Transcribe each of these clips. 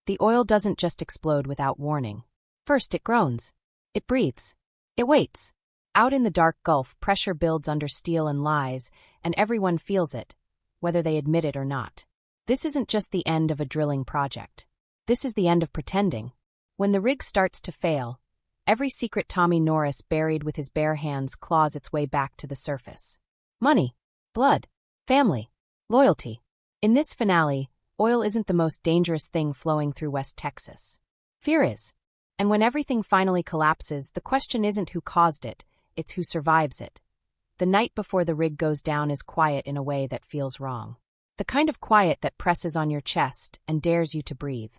The oil doesn't just explode without warning. First it groans. It breathes. It waits. Out in the dark Gulf, pressure builds under steel and lies, and everyone feels it, whether they admit it or not. This isn't just the end of a drilling project. This is the end of pretending. When the rig starts to fail, every secret Tommy Norris buried with his bare hands claws its way back to the surface. Money, blood, family, loyalty. In this finale, oil isn't the most dangerous thing flowing through West Texas. Fear is. And when everything finally collapses, the question isn't who caused it, it's who survives it. The night before the rig goes down is quiet in a way that feels wrong. The kind of quiet that presses on your chest and dares you to breathe.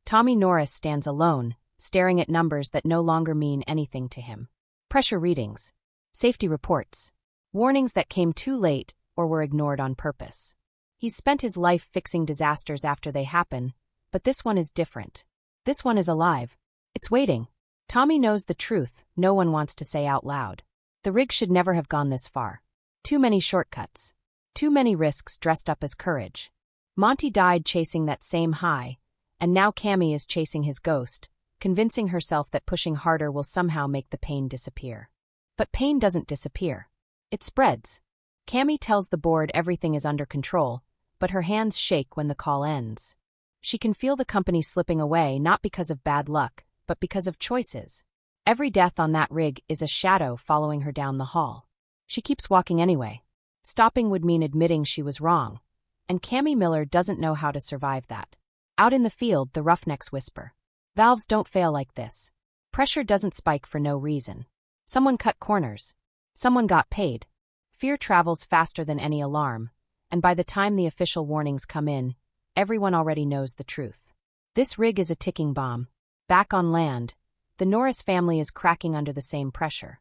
Tommy Norris stands alone, staring at numbers that no longer mean anything to him. Pressure readings. Safety reports. Warnings that came too late or were ignored on purpose. He's spent his life fixing disasters after they happen, but this one is different. This one is alive. It's waiting. Tommy knows the truth no one wants to say out loud. The rig should never have gone this far. Too many shortcuts. Too many risks dressed up as courage. Monty died chasing that same high, and now Cammy is chasing his ghost, convincing herself that pushing harder will somehow make the pain disappear. But pain doesn't disappear. It spreads. Cammy tells the board everything is under control, but her hands shake when the call ends. She can feel the company slipping away not because of bad luck, but because of choices. Every death on that rig is a shadow following her down the hall. She keeps walking anyway. Stopping would mean admitting she was wrong, and Cammy Miller doesn't know how to survive that. Out in the field, the roughnecks whisper. Valves don't fail like this. Pressure doesn't spike for no reason. Someone cut corners. Someone got paid. Fear travels faster than any alarm, and by the time the official warnings come in, everyone already knows the truth. This rig is a ticking bomb. Back on land, the Norris family is cracking under the same pressure.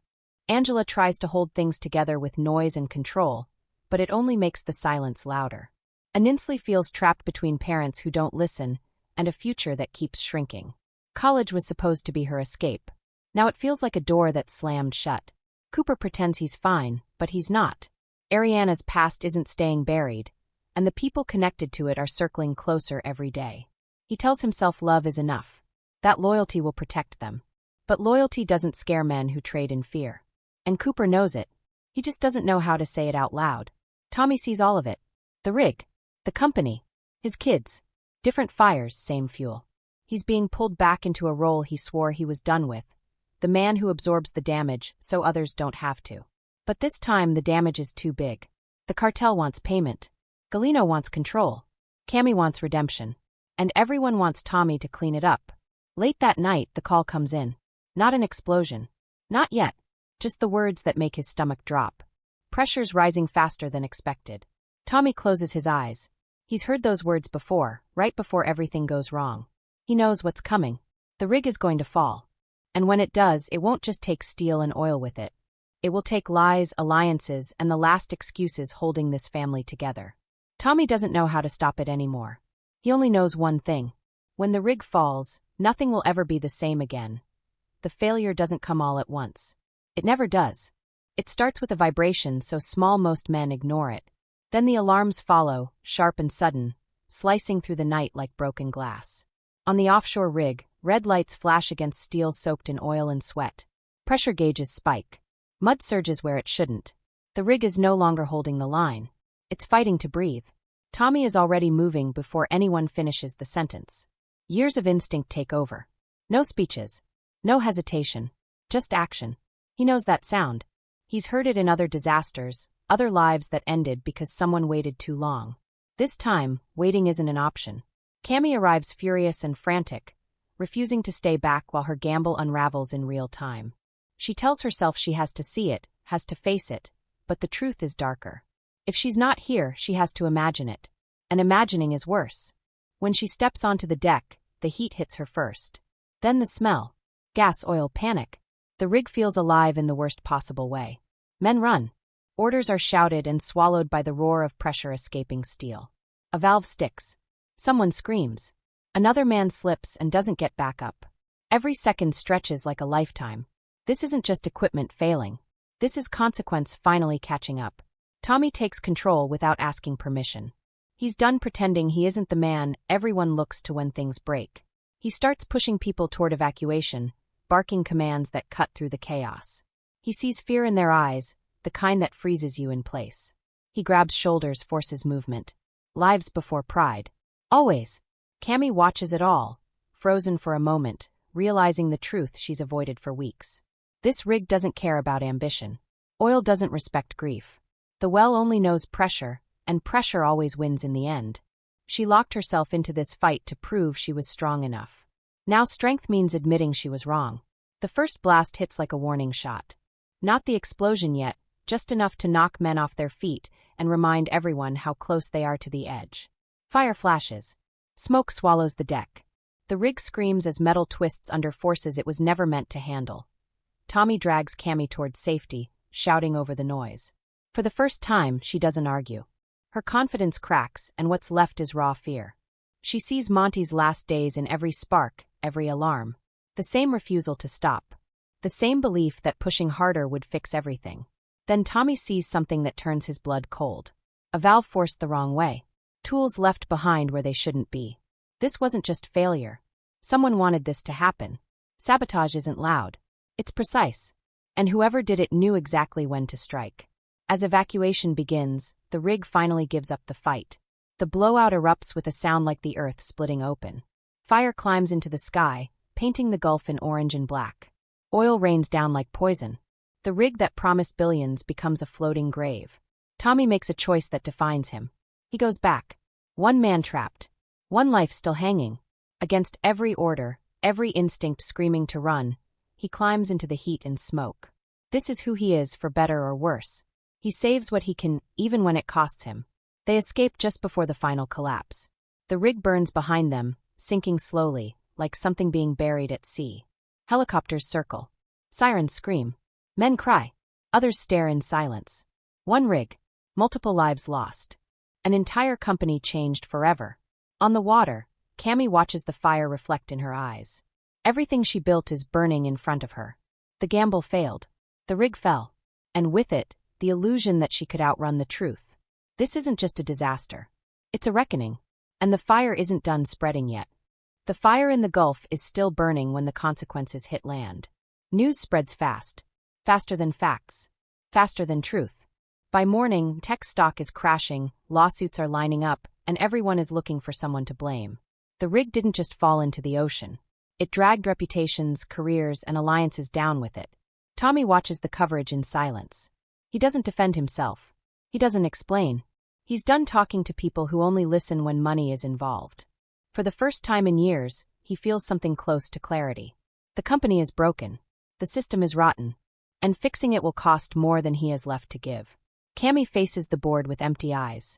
Angela tries to hold things together with noise and control, but it only makes the silence louder. Aninsley feels trapped between parents who don't listen and a future that keeps shrinking. College was supposed to be her escape. Now it feels like a door that's slammed shut. Cooper pretends he's fine, but he's not. Ariana's past isn't staying buried, and the people connected to it are circling closer every day. He tells himself love is enough. That loyalty will protect them. But loyalty doesn't scare men who trade in fear. And Cooper knows it. He just doesn't know how to say it out loud. Tommy sees all of it. The rig. The company. His kids. Different fires, same fuel. He's being pulled back into a role he swore he was done with. The man who absorbs the damage so others don't have to. But this time the damage is too big. The cartel wants payment. Galeno wants control. Cammy wants redemption. And everyone wants Tommy to clean it up. Late that night, the call comes in. Not an explosion. Not yet. Just the words that make his stomach drop. Pressure's rising faster than expected. Tommy closes his eyes. He's heard those words before, right before everything goes wrong. He knows what's coming. The rig is going to fall. And when it does, it won't just take steel and oil with it. It will take lies, alliances, and the last excuses holding this family together. Tommy doesn't know how to stop it anymore. He only knows one thing. When the rig falls, nothing will ever be the same again. The failure doesn't come all at once. It never does. It starts with a vibration so small most men ignore it. Then the alarms follow, sharp and sudden, slicing through the night like broken glass. On the offshore rig, red lights flash against steel soaked in oil and sweat. Pressure gauges spike. Mud surges where it shouldn't. The rig is no longer holding the line. It's fighting to breathe. Tommy is already moving before anyone finishes the sentence. Years of instinct take over. No speeches. No hesitation. Just action. He knows that sound. He's heard it in other disasters, other lives that ended because someone waited too long. This time, waiting isn't an option. Cammy arrives furious and frantic, refusing to stay back while her gamble unravels in real time. She tells herself she has to see it, has to face it, but the truth is darker. If she's not here, she has to imagine it. And imagining is worse. When she steps onto the deck, the heat hits her first. Then the smell. Gas, oil, panic. The rig feels alive in the worst possible way. Men run. Orders are shouted and swallowed by the roar of pressure escaping steel. A valve sticks. Someone screams. Another man slips and doesn't get back up. Every second stretches like a lifetime. This isn't just equipment failing. This is consequence finally catching up. Tommy takes control without asking permission. He's done pretending he isn't the man everyone looks to when things break. He starts pushing people toward evacuation, barking commands that cut through the chaos. He sees fear in their eyes, the kind that freezes you in place. He grabs shoulders, forces movement. Lives before pride. Always. Cammy watches it all, frozen for a moment, realizing the truth she's avoided for weeks. This rig doesn't care about ambition. Oil doesn't respect grief. The well only knows pressure, and pressure always wins in the end. She locked herself into this fight to prove she was strong enough. Now strength means admitting she was wrong. The first blast hits like a warning shot. Not the explosion yet, just enough to knock men off their feet and remind everyone how close they are to the edge. Fire flashes. Smoke swallows the deck. The rig screams as metal twists under forces it was never meant to handle. Tommy drags Cammy towards safety, shouting over the noise. For the first time, she doesn't argue. Her confidence cracks, and what's left is raw fear. She sees Monty's last days in every spark, every alarm. The same refusal to stop. The same belief that pushing harder would fix everything. Then Tommy sees something that turns his blood cold. A valve forced the wrong way. Tools left behind where they shouldn't be. This wasn't just failure. Someone wanted this to happen. Sabotage isn't loud. It's precise. And whoever did it knew exactly when to strike. As evacuation begins, the rig finally gives up the fight. The blowout erupts with a sound like the earth splitting open. Fire climbs into the sky, painting the Gulf in orange and black. Oil rains down like poison. The rig that promised billions becomes a floating grave. Tommy makes a choice that defines him. He goes back. One man trapped. One life still hanging. Against every order, every instinct screaming to run, he climbs into the heat and smoke. This is who he is, for better or worse. He saves what he can, even when it costs him. They escape just before the final collapse. The rig burns behind them, sinking slowly, like something being buried at sea. Helicopters circle. Sirens scream. Men cry. Others stare in silence. One rig. Multiple lives lost. An entire company changed forever. On the water, Cammy watches the fire reflect in her eyes. Everything she built is burning in front of her. The gamble failed. The rig fell. And with it, the illusion that she could outrun the truth. This isn't just a disaster. It's a reckoning. And the fire isn't done spreading yet. The fire in the Gulf is still burning when the consequences hit land. News spreads fast. Faster than facts. Faster than truth. By morning, tech stock is crashing, lawsuits are lining up, and everyone is looking for someone to blame. The rig didn't just fall into the ocean. It dragged reputations, careers, and alliances down with it. Tommy watches the coverage in silence. He doesn't defend himself. He doesn't explain. He's done talking to people who only listen when money is involved. For the first time in years, he feels something close to clarity. The company is broken. The system is rotten. And fixing it will cost more than he has left to give. Cammy faces the board with empty eyes.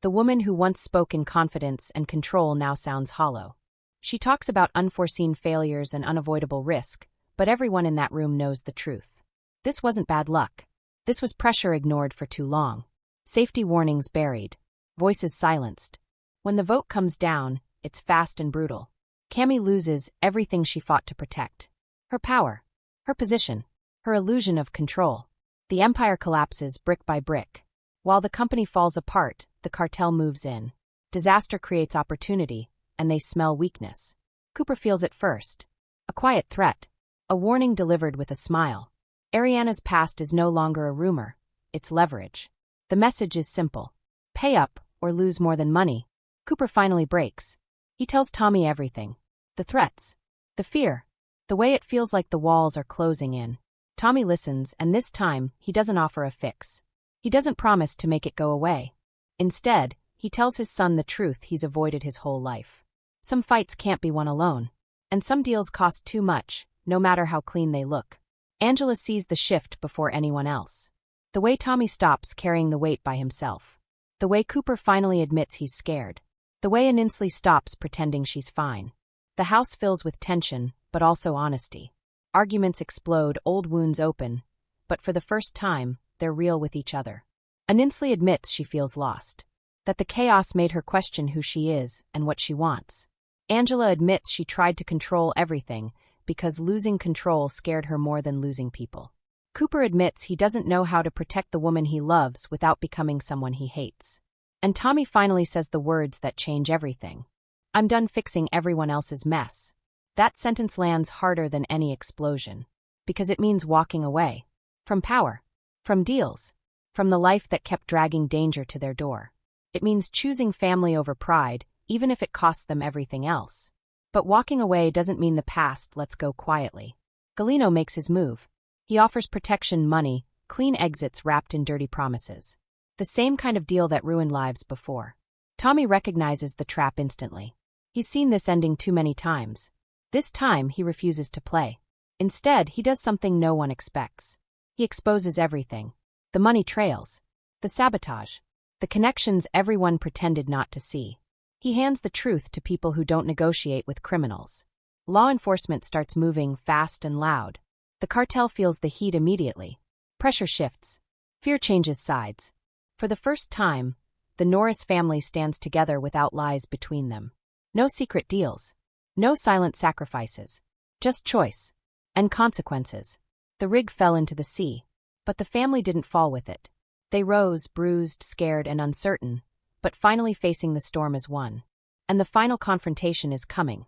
The woman who once spoke in confidence and control now sounds hollow. She talks about unforeseen failures and unavoidable risk, but everyone in that room knows the truth. This wasn't bad luck. This was pressure ignored for too long. Safety warnings buried. Voices silenced. When the vote comes down, it's fast and brutal. Cammy loses everything she fought to protect. Her power. Her position. Her illusion of control. The empire collapses brick by brick. While the company falls apart, the cartel moves in. Disaster creates opportunity, and they smell weakness. Cooper feels it first. A quiet threat. A warning delivered with a smile. Ariana's past is no longer a rumor. It's leverage. The message is simple. Pay up, or lose more than money. Cooper finally breaks. He tells Tommy everything. The threats. The fear. The way it feels like the walls are closing in. Tommy listens, and this time, he doesn't offer a fix. He doesn't promise to make it go away. Instead, he tells his son the truth he's avoided his whole life. Some fights can't be won alone. And some deals cost too much, no matter how clean they look. Angela sees the shift before anyone else. The way Tommy stops carrying the weight by himself. The way Cooper finally admits he's scared. The way Aninslee stops pretending she's fine. The house fills with tension, but also honesty. Arguments explode, old wounds open, but for the first time, they're real with each other. Aninslee admits she feels lost. That the chaos made her question who she is and what she wants. Angela admits she tried to control everything because losing control scared her more than losing people. Cooper admits he doesn't know how to protect the woman he loves without becoming someone he hates. And Tommy finally says the words that change everything. I'm done fixing everyone else's mess. That sentence lands harder than any explosion. Because it means walking away. From power. From deals. From the life that kept dragging danger to their door. It means choosing family over pride, even if it costs them everything else. But walking away doesn't mean the past lets go quietly. Galeno makes his move. He offers protection, money, clean exits wrapped in dirty promises. The same kind of deal that ruined lives before. Tommy recognizes the trap instantly. He's seen this ending too many times. This time, he refuses to play. Instead, he does something no one expects. He exposes everything. The money trails. The sabotage. The connections everyone pretended not to see. He hands the truth to people who don't negotiate with criminals. Law enforcement starts moving fast and loud. The cartel feels the heat immediately. Pressure shifts. Fear changes sides. For the first time, the Norris family stands together without lies between them. No secret deals. No silent sacrifices. Just choice. And consequences. The rig fell into the sea. But the family didn't fall with it. They rose, bruised, scared, and uncertain, but finally facing the storm as one. And the final confrontation is coming.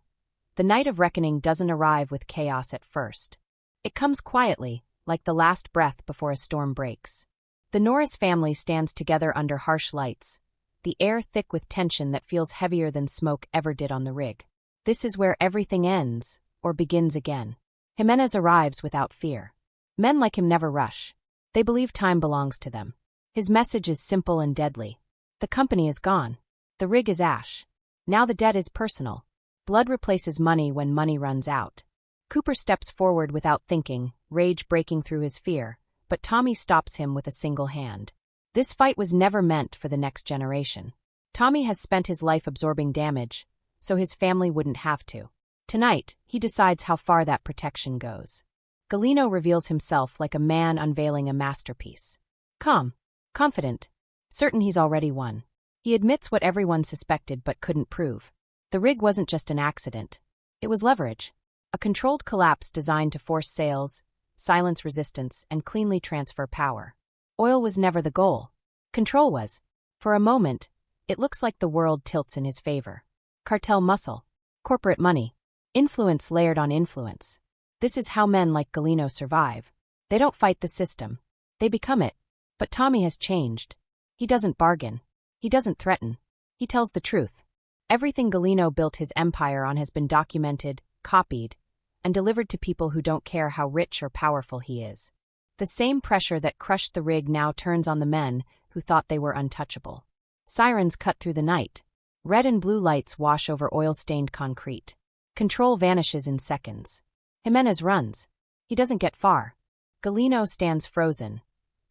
The night of reckoning doesn't arrive with chaos at first. It comes quietly, like the last breath before a storm breaks. The Norris family stands together under harsh lights, the air thick with tension that feels heavier than smoke ever did on the rig. This is where everything ends, or begins again. Jimenez arrives without fear. Men like him never rush. They believe time belongs to them. His message is simple and deadly. The company is gone. The rig is ash. Now the debt is personal. Blood replaces money when money runs out. Cooper steps forward without thinking, rage breaking through his fear, but Tommy stops him with a single hand. This fight was never meant for the next generation. Tommy has spent his life absorbing damage, so his family wouldn't have to. Tonight, he decides how far that protection goes. Galeno reveals himself like a man unveiling a masterpiece. Calm, confident, certain he's already won. He admits what everyone suspected but couldn't prove. The rig wasn't just an accident. It was leverage. A controlled collapse designed to force sales, silence resistance, and cleanly transfer power. Oil was never the goal. Control was. For a moment, it looks like the world tilts in his favor. Cartel muscle. Corporate money. Influence layered on influence. This is how men like Galeno survive. They don't fight the system. They become it. But Tommy has changed. He doesn't bargain. He doesn't threaten. He tells the truth. Everything Galeno built his empire on has been documented, copied, and delivered to people who don't care how rich or powerful he is. The same pressure that crushed the rig now turns on the men who thought they were untouchable. Sirens cut through the night. Red and blue lights wash over oil-stained concrete. Control vanishes in seconds. Jimenez runs. He doesn't get far. Galeno stands frozen,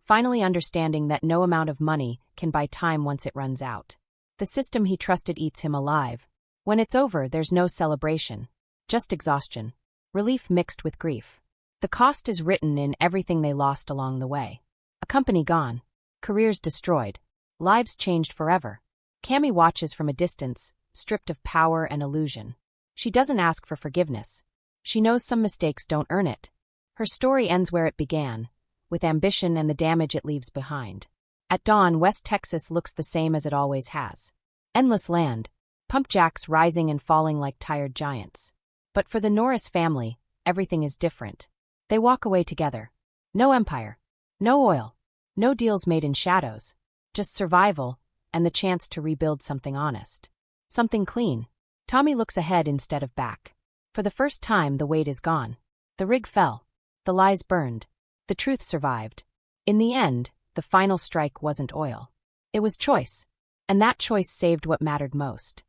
finally understanding that no amount of money can buy time once it runs out. The system he trusted eats him alive. When it's over, there's no celebration. Just exhaustion. Relief mixed with grief. The cost is written in everything they lost along the way. A company gone. Careers destroyed. Lives changed forever. Cammy watches from a distance, stripped of power and illusion. She doesn't ask for forgiveness. She knows some mistakes don't earn it. Her story ends where it began, with ambition and the damage it leaves behind. At dawn, West Texas looks the same as it always has. Endless land, pump jacks rising and falling like tired giants. But for the Norris family, everything is different. They walk away together. No empire. No oil. No deals made in shadows. Just survival and the chance to rebuild something honest. Something clean. Tommy looks ahead instead of back. For the first time, the weight is gone. The rig fell. The lies burned. The truth survived. In the end, the final strike wasn't oil. It was choice. And that choice saved what mattered most.